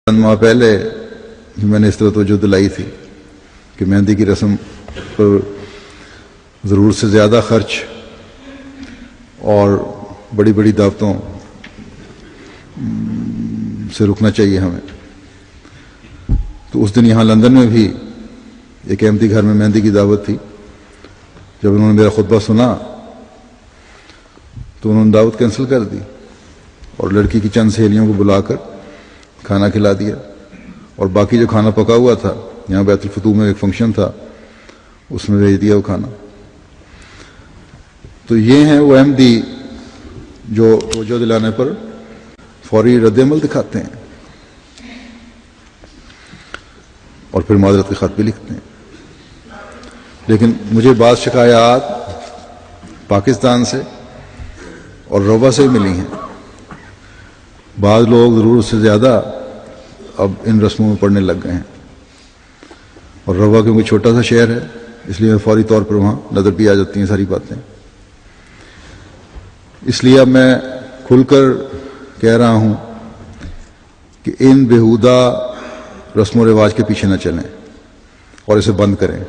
چند ماہ پہلے میں نے اس طرح توجہ دلائی تھی کہ مہندی کی رسم پر ضرورت سے زیادہ خرچ اور بڑی بڑی دعوتوں سے رکنا چاہیے ہمیں. تو اس دن یہاں لندن میں بھی ایک احمدی گھر میں مہندی کی دعوت تھی. جب انہوں نے میرا خطبہ سنا تو انہوں نے دعوت کینسل کر دی اور لڑکی کی چند سہیلیوں کو بلا کر کھانا کھلا دیا، اور باقی جو کھانا پکا ہوا تھا یہاں بیت الفتوح میں ایک فنکشن تھا اس میں بھیج دیا وہ کھانا. تو یہ ہیں وہ احمدی جو توجہ دلانے پر فوری رد عمل دکھاتے ہیں اور پھر معذرت کے خط بھی لکھتے ہیں. لیکن مجھے بعض شکایات پاکستان سے اور روبا سے ملی ہیں. بعض لوگ ضرورت سے زیادہ اب ان رسموں میں پڑھنے لگ گئے ہیں، اور روبا کیونکہ چھوٹا سا شہر ہے اس لیے فوری طور پر وہاں نظر بھی آ جاتی ہیں ساری باتیں. اس لیے اب میں کھل کر کہہ رہا ہوں کہ ان بیہودہ رسم و رواج کے پیچھے نہ چلیں اور اسے بند کریں.